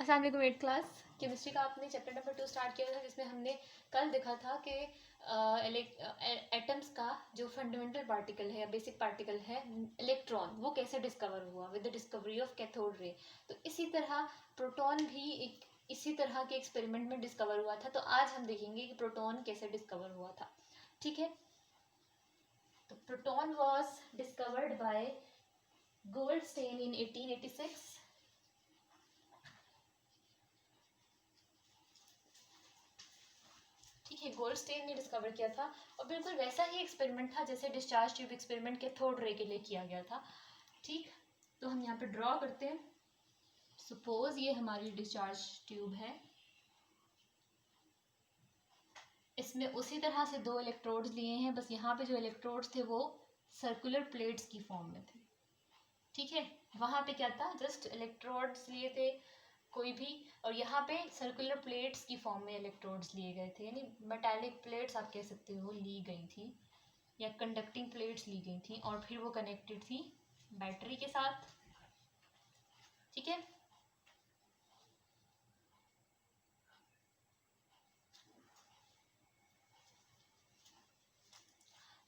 अस्सलाम वालेकुम। 8th class chemistry का आपने चैप्टर नंबर 2 स्टार्ट किया था, जिसमें हमने कल देखा था कि एटम्स का जो फंडामेंटल पार्टिकल है या बेसिक पार्टिकल है इलेक्ट्रॉन, वो कैसे डिस्कवर हुआ with the discovery of cathode ray. तो इसी तरह प्रोटॉन भी एक इसी तरह के एक्सपेरिमेंट में डिस्कवर हुआ था। तो आज हम देखेंगे कि प्रोटॉन कैसे डिस्कवर हुआ था। ठीक है, तो proton was discovered by Goldstein in 1886। ठीक है, गोल्डस्टेन ने डिस्कवर किया था और बिल्कुल वैसा ही एक्सपेरिमेंट था जैसे discharge tube experiment cathode ray के लिए किया गया था। ठीक, तो हम यहाँ पे ड्रॉ करते हैं। सपोज ये हमारी डिस्चार्ज ट्यूब है, इसमें उसी तरह से 2 इलेक्ट्रोड्स लिए हैं, बस यहाँ पे जो इलेक्ट्रोड्स थे वो सर्कुलर प्लेट्स की फॉर्म में थे। ठीक है, वहाँ पे क्या था, जस्ट इलेक्ट्रोड्स लिए थे कोई भी, और यहाँ पे सर्कुलर प्लेट्स की फॉर्म में इलेक्ट्रोड्स लिए गए थे, यानी मेटालिक प्लेट्स आप कह सकते हो ली गई थी, या कंडक्टिंग प्लेट्स ली गई थी, और फिर वो कनेक्टेड थी बैटरी के साथ। ठीक है,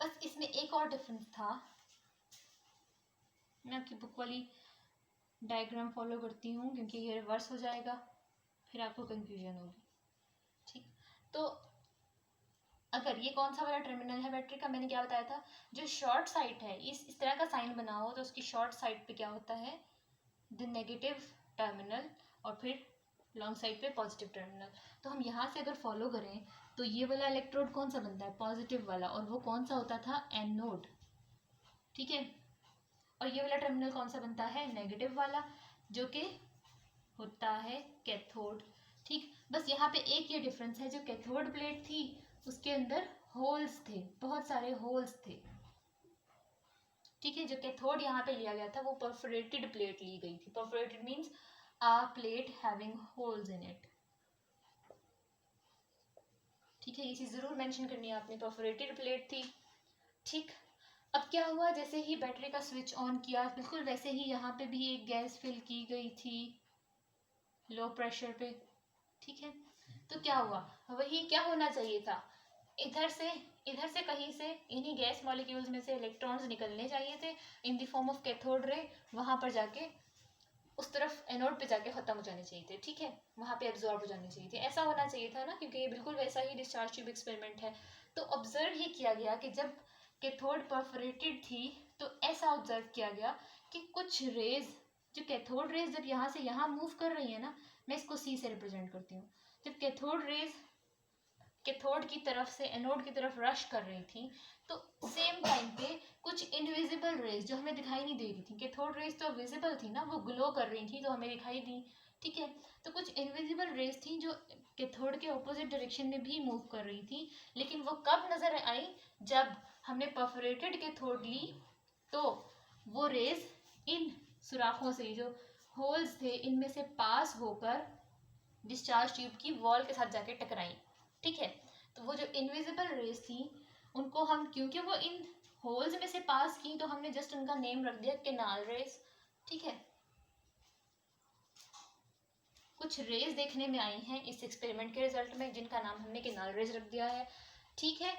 बस इसमें एक और डिफरेंस था। मैं आपकी बुक वाली डायग्राम फॉलो करती हूँ क्योंकि ये रिवर्स हो जाएगा, फिर आपको कंफ्यूजन होगी। ठीक, तो अगर ये कौन सा वाला टर्मिनल है बैटरी का, मैंने क्या बताया था, जो शॉर्ट साइड है, इस तरह का साइन बना हो तो उसकी शॉर्ट साइड पे क्या होता है, द नेगेटिव टर्मिनल, और फिर लॉन्ग साइड पे पॉजिटिव टर्मिनल। तो हम यहाँ से अगर फॉलो करें तो ये वाला इलेक्ट्रोड कौन सा बनता है, पॉजिटिव वाला, और वो कौन सा होता था, एनोड। ठीक है, और ये वाला टर्मिनल कौन सा बनता है, नेगेटिव वाला, जो कि होता है कैथोड। ठीक, बस यहाँ पे एक ये डिफरेंस है, जो कैथोड प्लेट थी उसके अंदर होल्स थे, बहुत सारे होल्स थे। ठीक है, जो कैथोड यहाँ पे लिया गया था वो परफोरेटेड प्लेट ली गई थी। Perforated means a plate having holes in it। ठीक है, ये चीज जरूर मेंशन करनी है आपने, परफोरेटेड प्लेट थी। ठीक, अब क्या हुआ, जैसे ही बैटरी का स्विच ऑन किया, बिल्कुल वैसे ही यहाँ पे भी एक गैस फिल की गई थी लो प्रेशर पे। ठीक है, तो क्या हुआ, वही क्या होना चाहिए था, इधर से कहीं से इन्हीं गैस मॉलिक्यूल्स में से इलेक्ट्रॉन्स निकलने चाहिए थे in the form of cathode ray, वहां पर जाके उस तरफ एनोड पे जाके खत्म हो जाने चाहिए थे। ठीक है, वहां पे एब्जॉर्ब हो जाने चाहिए थे, ऐसा होना चाहिए था ना, क्योंकि ये बिल्कुल वैसा ही डिस्चार्ज ट्यूब एक्सपेरिमेंट है। तो ऑब्जर्व ये किया गया कि जब कैथोड परफोरेटेड थी तो ऐसा ऑब्जर्व किया गया कि कुछ रेज, जो कैथोड रेज जब यहाँ से यहाँ मूव कर रही है ना, मैं इसको सी से रिप्रेजेंट करती हूँ, जब कैथोड रेज कैथोड की तरफ से एनोड की तरफ रश कर रही थी, तो सेम टाइम पे कुछ इनविजिबल रेज जो हमें दिखाई नहीं दे रही थी, कैथोड रेज तो विजिबल थी ना, वो ग्लो कर रही थी तो हमें दिखाई दी। ठीक है, तो कुछ इनविजिबल रेज थी जो कैथोड के ऑपोजिट डायरेक्शन में भी मूव कर रही थी, लेकिन वो कब नजर आई, जब हमने परफोरेटेड कैथोड ली तो वो रेज इन सुराखों से, जो होल्स थे, इनमें से पास होकर डिस्चार्ज ट्यूब की वॉल के साथ जाके टकराई। ठीक है, तो वो जो इनविजिबल रेज थी उनको हम, क्योंकि वो इन होल्स में से पास की, तो हमने जस्ट उनका नेम रख दिया केनाल रेज। ठीक है, कुछ रेज देखने में आई हैं इस एक्सपेरिमेंट के रिजल्ट में जिनका नाम हमने केनाल रेज रख दिया है। ठीक है,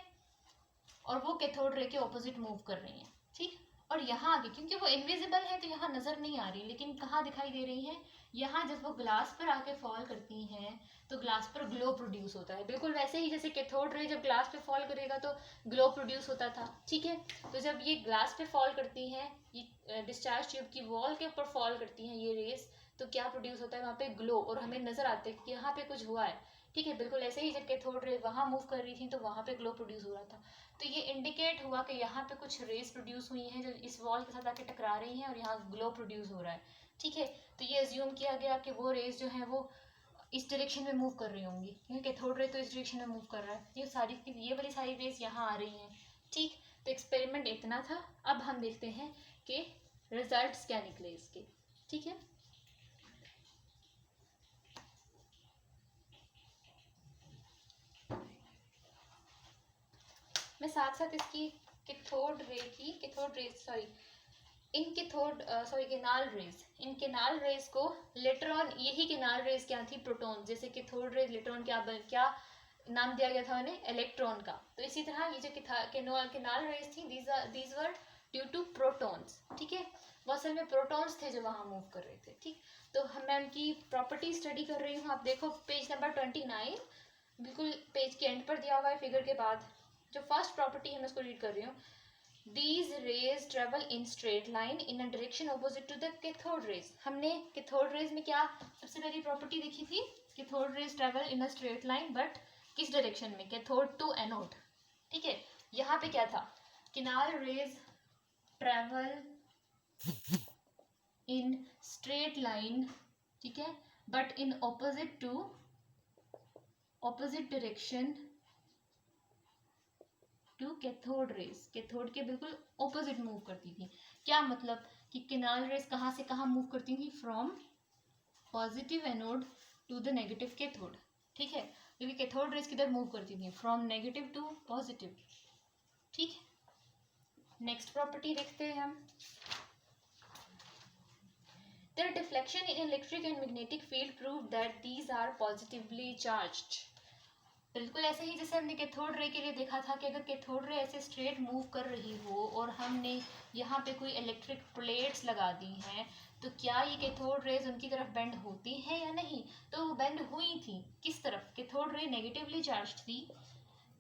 और वो कैथोड रे के ऑपोजिट मूव कर रही हैं। ठीक, और यहाँ आगे क्योंकि वो इनविजिबल है तो यहाँ नजर नहीं आ रही, लेकिन कहाँ दिखाई दे रही है, यहाँ जब वो ग्लास पर आके फॉल करती हैं तो ग्लास पर ग्लो प्रोड्यूस होता है, बिल्कुल वैसे ही जैसे कैथोड रे जब ग्लास पे फॉल करेगा तो ग्लो प्रोड्यूस होता था। ठीक है, तो जब ये ग्लास पे फॉल करती हैं, ये डिस्चार्ज ट्यूब की वॉल के ऊपर फॉल करती हैं ये रेस, तो क्या प्रोड्यूस होता है वहाँ पे, ग्लो, और हमें नजर आता है कि यहाँ पे कुछ हुआ है। ठीक है, बिल्कुल ऐसे ही जब कैथोड रे वहाँ मूव कर रही थी तो वहाँ पे ग्लो प्रोड्यूस हो रहा था। तो ये इंडिकेट हुआ कि यहाँ पे कुछ रेस प्रोड्यूस हुई हैं जो इस वॉल के साथ आके टकरा रही हैं और यहाँ ग्लो प्रोड्यूस हो रहा है। ठीक है, तो ये एज्यूम किया गया कि वो रेस जो है वो इस डायरेक्शन में मूव कर रही होंगी, क्योंकि कैथोड रे तो इस डायरेक्शन में मूव कर रहा है, ये वाली सारी रेस यहाँ आ रही हैं। ठीक, तो एक्सपेरिमेंट इतना था। अब हम देखते हैं कि रिजल्ट्स क्या निकले इसके। ठीक है, मैं साथ साथ इसकी कैथोड रे इन कैथोड सॉरी केनाल रेज, इन केनाल रेज को लेटर ऑन, यही केनाल रेज क्या थी, प्रोटॉन, जैसे कैथोड रेज इलेक्ट्रॉन क्या नाम दिया गया था उन्हें, इलेक्ट्रॉन का। तो इसी तरह ये जो केनाल रेज थी, these were due to protons, ठीक है, वो असल में प्रोटॉन्स थे जो वहां मूव कर रहे थे, ठीक। तो मैं उनकी प्रॉपर्टी स्टडी कर रही हूँ, आप देखो पेज नंबर 29, बिल्कुल पेज के एंड पर दिया हुआ है फिगर के बाद। जो फर्स्ट प्रॉपर्टी है मैं उसको रीड कर रही हूँ। These rays travel in straight line in a direction opposite to the cathode rays। हमने cathode rays में क्या सबसे पहली प्रॉपर्टी देखी थी, cathode rays travel in a straight line, but किस डायरेक्शन में, cathode to anode, ठीक है। यहाँ पे क्या था, canal rays travel in straight line, ठीक है, but in opposite direction to cathode rays, cathode के बिल्कुल ऑपोजिट मूव करती थी। क्या मतलब कि किनाल रेज कहाँ से कहाँ मूव करती थी, from positive anode to the negative cathode, ठीक है, क्योंकि कैथोड रेज किधर मूव करती थी, फ्रॉम नेगेटिव टू पॉजिटिव, ठीक है। नेक्स्ट प्रॉपर्टी देखते हैं हम। Their deflection in electric and magnetic field proved that these are positively charged। बिल्कुल ऐसे ही जैसे हमने कैथोड रे के लिए देखा था कि अगर कैथोड रे ऐसे स्ट्रेट मूव कर रही हो और हमने यहाँ पे कोई इलेक्ट्रिक प्लेट्स लगा दी हैं, तो क्या ये कैथोड रेज उनकी तरफ बेंड होती है या नहीं, तो वो बेंड हुई थी किस तरफ, कैथोड रे नेगेटिवली चार्ज थी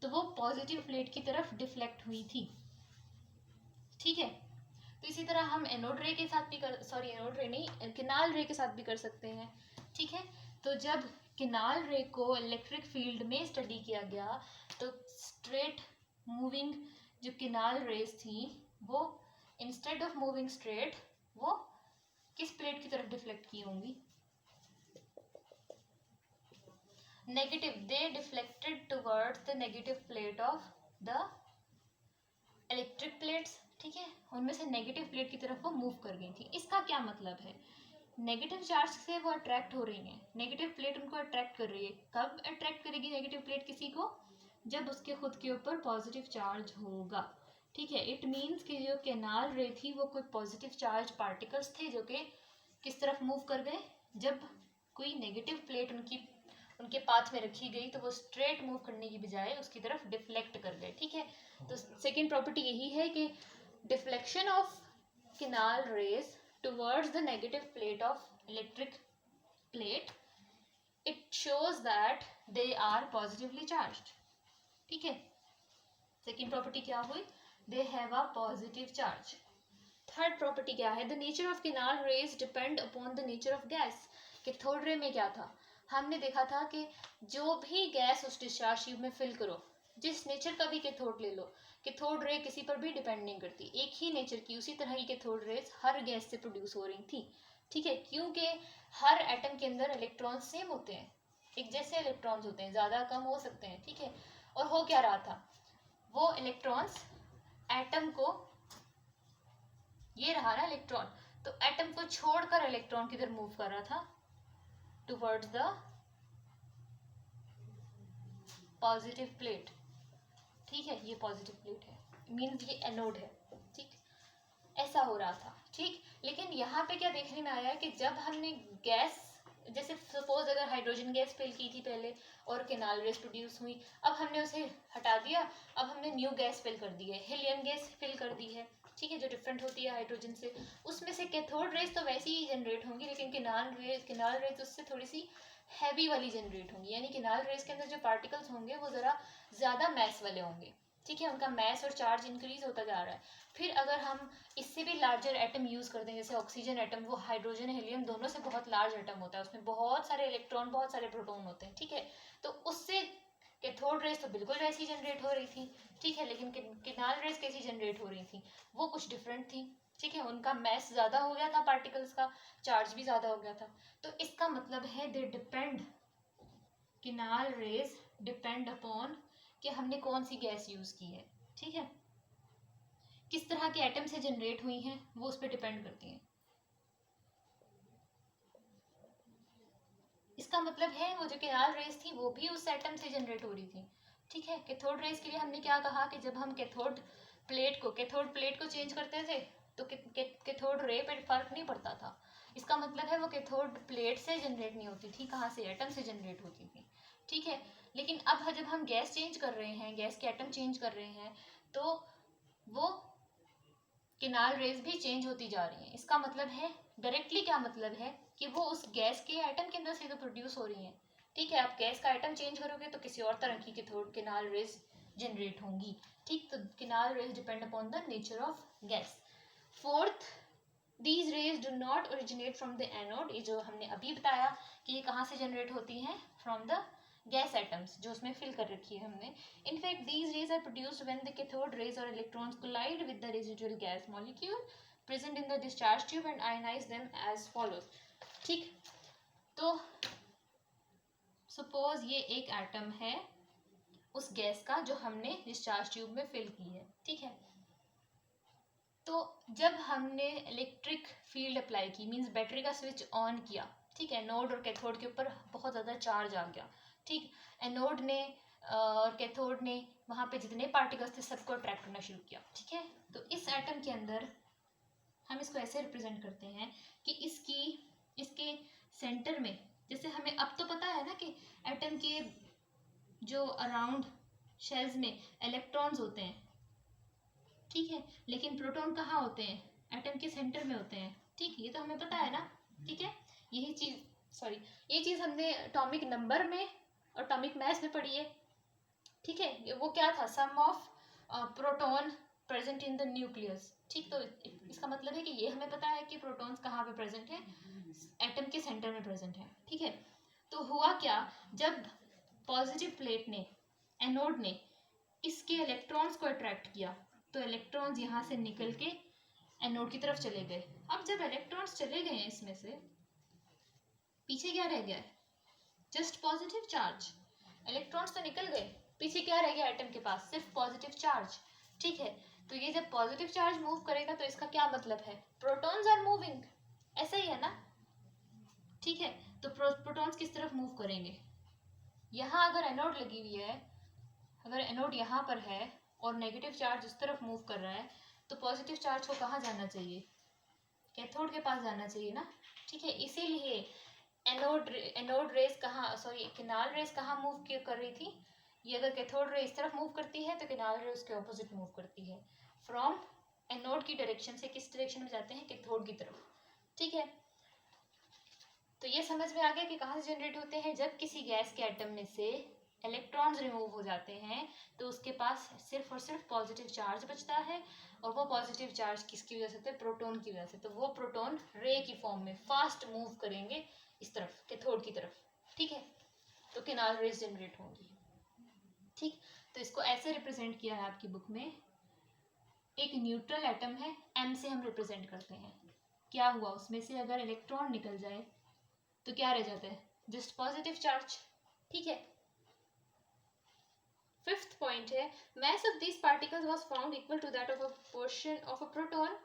तो वो पॉजिटिव प्लेट की तरफ डिफ्लेक्ट हुई थी, ठीक है। तो इसी तरह हम एनोड रे के साथ भी एनोड रे नहीं, किनाल रे के साथ भी कर सकते हैं, ठीक है। तो जब किनाल रे को इलेक्ट्रिक फील्ड में स्टडी किया गया तो स्ट्रेट मूविंग जो किनाल रेज थी वो इंस्टेड ऑफ मूविंग स्ट्रेट वो किस प्लेट की तरफ डिफ्लेक्ट की होंगी, negative, they deflected towards the negative plate of the electric plates, ठीक है, उनमें से नेगेटिव प्लेट की तरफ वो मूव कर गई थी। इसका क्या मतलब है, नेगेटिव चार्ज से वो अट्रैक्ट हो रही हैं, नेगेटिव प्लेट उनको अट्रैक्ट कर रही है। कब अट्रैक्ट करेगी नेगेटिव प्लेट किसी को, जब उसके खुद के ऊपर पॉजिटिव चार्ज होगा, ठीक है। इट मीन्स कि जो केनाल रे थी वो कोई पॉजिटिव चार्ज पार्टिकल्स थे जो कि किस तरफ मूव कर गए, जब कोई नेगेटिव प्लेट उनके पाथ में रखी गई तो वो स्ट्रेट मूव करने की बजाय उसकी तरफ डिफ्लेक्ट कर गए, ठीक है। तो सेकेंड प्रॉपर्टी यही है कि deflection of canal rays towards the negative plate of electric plate, it shows that they are positively charged, ठीक है। सेकेंड प्रॉपर्टी क्या हुई, they have a positive charge। Third property क्या है, the nature of canal rays depend upon the nature of gas। Cathode ray में क्या था, हमने देखा था कि जो भी गैस उस डिस्चार्ज ट्यूब में फिल करो, जिस नेचर का भी कैथोड ले लो, कैथोड रे किसी पर भी डिपेंड नहीं करती, एक ही नेचर की उसी तरह की कैथोड रेज हर गैस से प्रोड्यूस हो रही थी, ठीक है, क्योंकि हर एटम के अंदर इलेक्ट्रॉन सेम होते हैं, एक जैसे इलेक्ट्रॉन्स होते हैं, ज़्यादा कम हो सकते हैं, ठीक है। और हो क्या रहा था, वो इलेक्ट्रॉन्स एटम को, ये रहा ना इलेक्ट्रॉन, तो एटम को छोड़कर इलेक्ट्रॉन किधर मूव कर रहा था, टुवर्ड्स द पॉजिटिव प्लेट, ठीक है, ये पॉजिटिव प्लेट है, मीन्स ये एनोड है, ठीक, ऐसा हो रहा था, ठीक। लेकिन यहाँ पे क्या देखने में आया कि जब हमने गैस, जैसे सपोज अगर हाइड्रोजन गैस फिल की थी पहले और केनाल रेज प्रोड्यूस हुई, अब हमने उसे हटा दिया, अब हमने न्यू गैस फिल कर दी है, हीलियम गैस फिल कर दी है, ठीक है, जो डिफरेंट होती है हाइड्रोजन से, उसमें से कैथोड रेज तो वैसे ही जनरेट होंगी, लेकिन केनाल रेज उससे थोड़ी सी हैवी वाली जनरेट होंगी, यानी केनाल रेज के अंदर जो पार्टिकल्स होंगे वो ज़रा ज़्यादा मैस वाले होंगे, ठीक है, उनका मैस और चार्ज इंक्रीज होता जा रहा है। फिर अगर हम इससे भी लार्जर एटम यूज़ करते हैं, जैसे ऑक्सीजन एटम, वो हाइड्रोजन हीलियम दोनों से बहुत लार्ज एटम होता है, उसमें बहुत सारे इलेक्ट्रॉन बहुत सारे प्रोटॉन होते हैं, ठीक है, तो उससे कैथोड रेज तो बिल्कुल वैसी जनरेट हो रही थी, ठीक है, लेकिन किनाल रेज कैसी जनरेट हो रही थी, वो कुछ डिफरेंट थी, ठीक है, उनका मैस ज़्यादा हो गया था पार्टिकल्स का, चार्ज भी ज़्यादा हो गया था। तो इसका मतलब है they depend, canal rays depend upon कि हमने कौन सी गैस यूज़ की है, ठीक है, किस तरह के एटम से जनरेट हुई हैं वो उस पर डिपेंड करती हैं। इसका मतलब है वो जो किनाल रेज थी वो भी उस एटम से जनरेट हो रही थी, ठीक है। कैथोड रेज के लिए हमने क्या कहा कि जब हम कैथोड प्लेट को चेंज करते थे तो कैथोड रे पे फर्क नहीं पड़ता था। इसका मतलब है वो कैथोड प्लेट से जनरेट नहीं होती थी, कहाँ से, एटम से जनरेट होती थी, ठीक है। लेकिन अब जब हम गैस चेंज कर रहे हैं, गैस के एटम चेंज कर रहे हैं, तो वो किनाल रेज भी चेंज होती जा रही हैं। इसका मतलब है डायरेक्टली क्या मतलब है कि वो उस गैस के एटम के अंदर से तो प्रोड्यूस हो रही हैं, ठीक है। आप गैस का एटम चेंज करोगे तो किसी और तरह की कैथोड किनाल रेज जनरेट होंगी, ठीक। तो canal rays depend upon the nature of gas. Fourth, these rays do not originate from the anode, ये जो हमने अभी बताया कि ये कहाँ से जनरेट होती हैं, फ्रॉम द गैस एटम्स जो उसमें फिल कर रखी है हमने। In fact these rays are produced when the cathode rays और electrons collide with the residual gas molecule present in the discharge tube and ionize them as follows, ठीक। तो suppose ये एक एटम है उस गैस का जो हमने डिस्चार्ज ट्यूब में फिल की है, ठीक है। तो जब हमने इलेक्ट्रिक फील्ड अप्लाई की, मींस बैटरी का स्विच ऑन किया, ठीक है, एनोड और कैथोड के ऊपर बहुत ज़्यादा चार्ज आ गया, ठीक। एनोड ने और कैथोड ने वहाँ पे जितने पार्टिकल्स थे सबको अट्रैक्ट करना शुरू किया, ठीक है। तो इस एटम के अंदर हम इसको ऐसे रिप्रेजेंट करते हैं कि इसके सेंटर में, जैसे हमें अब तो पता है ना कि एटम के जो अराउंड शेल्स में इलेक्ट्रॉन्स होते हैं, ठीक है, लेकिन प्रोटॉन कहाँ होते हैं, एटम के सेंटर में होते हैं, ठीक। ये तो हमें पता है ना, ठीक है। यही चीज ये चीज हमने एटॉमिक नंबर में और एटॉमिक मास में पढ़ी है, ठीक है। वो क्या था, sum of proton present in the nucleus, ठीक। तो इसका मतलब है कि ये हमें पता है कि प्रोटॉन्स कहाँ पे प्रेजेंट है, एटम के सेंटर में प्रेजेंट है, ठीक है। तो हुआ क्या, जब पॉजिटिव प्लेट ने, एनोड ने इसके इलेक्ट्रॉन्स को अट्रैक्ट किया तो इलेक्ट्रॉन्स यहाँ से निकल के एनोड की तरफ चले गए। अब जब इलेक्ट्रॉन्स चले गए हैं इसमें से, पीछे क्या रह गया है, जस्ट पॉजिटिव चार्ज। इलेक्ट्रॉन्स तो निकल गए, पीछे क्या रह गया एटम के पास, सिर्फ पॉजिटिव चार्ज, ठीक है। तो ये जब पॉजिटिव चार्ज मूव करेगा तो इसका क्या मतलब है, प्रोटॉन्स आर मूविंग, ऐसा ही है ना, ठीक है। तो प्रोटॉन्स किस तरफ मूव करेंगे, यहाँ अगर एनोड लगी हुई है, अगर एनोड यहाँ पर है और नेगेटिव चार्ज उस तरफ मूव कर रहा है, तो पॉजिटिव चार्ज को कहाँ जाना चाहिए, कैथोड के पास जाना चाहिए ना, ठीक है। इसीलिए एनोड रेस कहाँ, सॉरी किनाल रेस कहाँ मूव कर रही थी, ये अगर कैथोड रे इस तरफ मूव करती है तो किनाल रे उसके ऑपोजिट मूव करती है, फ्रॉम एनोड की डायरेक्शन से किस डायरेक्शन में जाते हैं, कैथोड की तरफ, ठीक है। तो ये समझ में आ गया कि कहाँ से जनरेट होते हैं, जब किसी गैस के एटम में से इलेक्ट्रॉन्स रिमूव हो जाते हैं तो उसके पास सिर्फ और सिर्फ पॉजिटिव चार्ज बचता है, और वो पॉजिटिव चार्ज किसकी वजह से होता है, प्रोटॉन की वजह से। तो वो प्रोटॉन रे की फॉर्म में फास्ट मूव करेंगे इस तरफ, कैथोड की तरफ, ठीक है। तो किनाल रेज जनरेट होंगी, ठीक। तो इसको ऐसे रिप्रेजेंट किया है आपकी बुक में, एक न्यूट्रल एटम है, एम से हम रिप्रेजेंट करते हैं। क्या हुआ, उसमें से अगर इलेक्ट्रॉन निकल जाए तो क्या रह जाता है, जस्ट पॉजिटिव चार्ज, ठीक है। फिफ्थ पॉइंट है, mass of these particles was found equal to that of a portion of a proton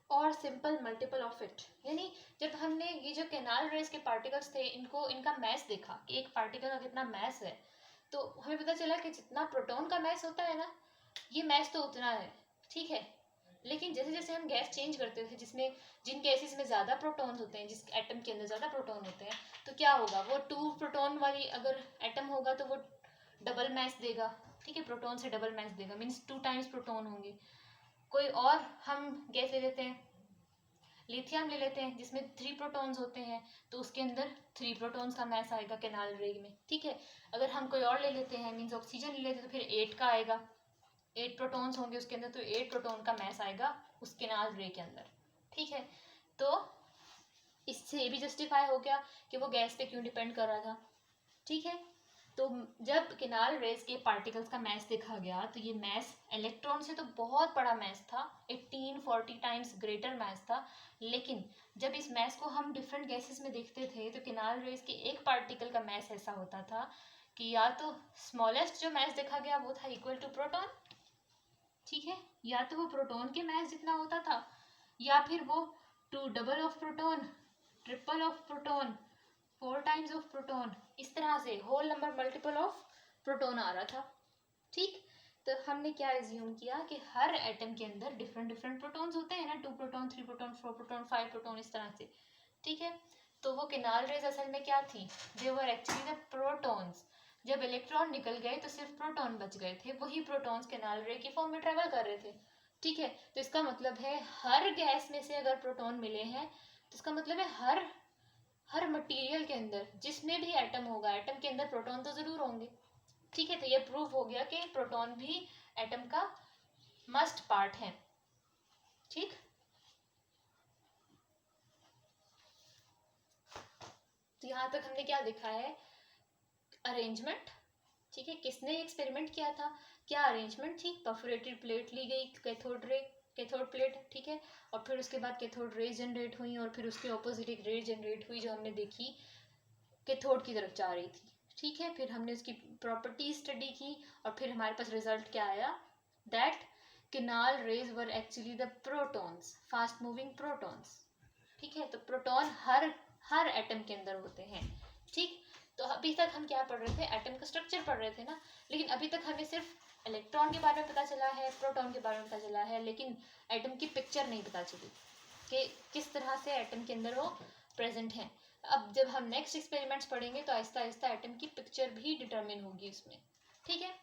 और सिंपल मल्टीपल ऑफ इट। यानी जब हमने ये जो कैनाल रेस के पार्टिकल्स थे, इनका मैस देखा कि एक पार्टिकल का कितना मैस है, तो हमें पता चला कि जितना प्रोटॉन का मैस होता है ना, ये मैस तो उतना है, ठीक है। लेकिन जैसे जैसे हम गैस चेंज करते थे, जिन गैसेस में ज़्यादा प्रोटॉन्स होते हैं, जिस एटम के अंदर ज़्यादा प्रोटॉन होते हैं, तो क्या होगा, वो 2 प्रोटॉन वाली अगर एटम होगा तो वो डबल मैस देगा, ठीक है, प्रोटॉन से डबल मैस देगा, मीन्स 2 टाइम्स प्रोटॉन होंगे। कोई और हम गैस ले लेते हैं, लिथियम ले लेते हैं, जिसमें 3 प्रोटॉन्स होते हैं, तो उसके अंदर 3 प्रोटॉन्स का मैस आएगा कैनाल रे में, ठीक है। अगर हम कोई और ले लेते हैं, मीन्स ऑक्सीजन ले लेते हैं, तो फिर 8 का आएगा, 8 प्रोटॉन्स होंगे उसके अंदर, तो 8 प्रोटॉन का मैस आएगा उस कैनाल रे के अंदर, ठीक है। तो इससे ये भी जस्टिफाई हो गया कि वो गैस पे क्यों डिपेंड कर रहा था, ठीक है। तो जब किनाल रेस के पार्टिकल्स का मैस देखा गया तो ये मैस इलेक्ट्रॉन से तो बहुत बड़ा मैस था, 1840 टाइम्स ग्रेटर मैस था। लेकिन जब इस मैस को हम डिफरेंट गैसेस में देखते थे तो किनाल रेस के एक पार्टिकल का मैस ऐसा होता था कि या तो स्मॉलेस्ट जो मैस देखा गया वो था इक्वल टू प्रोटॉन, ठीक है, या तो वो प्रोटॉन के मैस जितना होता था, या फिर वो 2 double of proton, triple of proton, 4 times of proton, इस तरह से whole number multiple of proton आ रहा था, ठीक। तो हमने क्या एज्यूम किया कि हर एटम के अंदर डिफरेंट डिफरेंट प्रोटॉन्स होते हैं ना, 2 प्रोटॉन, 3 प्रोटॉन, 4 प्रोटॉन, 5 प्रोटॉन, इस तरह से, ठीक है। तो वो किनाल रेज असल में क्या थी, दे वर एक्चुअली द प्रोटॉन्स। जब इलेक्ट्रॉन निकल गए तो सिर्फ प्रोटॉन बच गए थे, वही प्रोटॉन्स किनाल रे की फॉर्म में ट्रेवल कर रहे थे, ठीक है। तो इसका मतलब है हर गैस में से अगर प्रोटॉन मिले हैं तो इसका मतलब है हर मटेरियल के अंदर जिसमें भी एटम होगा, एटम के अंदर प्रोटॉन तो जरूर होंगे, ठीक है। तो ये प्रूव हो गया कि प्रोटॉन भी एटम का मस्ट पार्ट है, ठीक। तो यहाँ तक हमने क्या देखा है, अरेंजमेंट, ठीक है। किसने एक्सपेरिमेंट किया था, क्या अरेंजमेंट थी, परफोरेटेड प्लेट ली गई, कैथोड प्लेट, ठीक है। और फिर उसके बाद कैथोड रेज जनरेट हुई और फिर उसके ऑपोजिट एक रे जनरेट हुई जो हमने देखी कैथोड की तरफ जा रही थी, ठीक है। फिर हमने उसकी प्रॉपर्टी स्टडी की और फिर हमारे पास रिजल्ट क्या आया, that canal raise were actually the protons, fast moving protons, ठीक है। तो प्रोटॉन हर एटम के अंदर होते हैं, ठीक। तो अभी तक हम क्या पढ़ रहे थे, एटम का स्ट्रक्चर पढ़ रहे थे ना, लेकिन अभी तक हमें सिर्फ इलेक्ट्रॉन के बारे में पता चला है, प्रोटॉन के बारे में पता चला है, लेकिन एटम की पिक्चर नहीं पता चली कि किस तरह से एटम के अंदर वो प्रेजेंट हैं। अब जब हम नेक्स्ट एक्सपेरिमेंट्स पढ़ेंगे तो आहिस्ता आहिस्ता एटम की पिक्चर भी डिटरमिन होगी उसमें, ठीक है।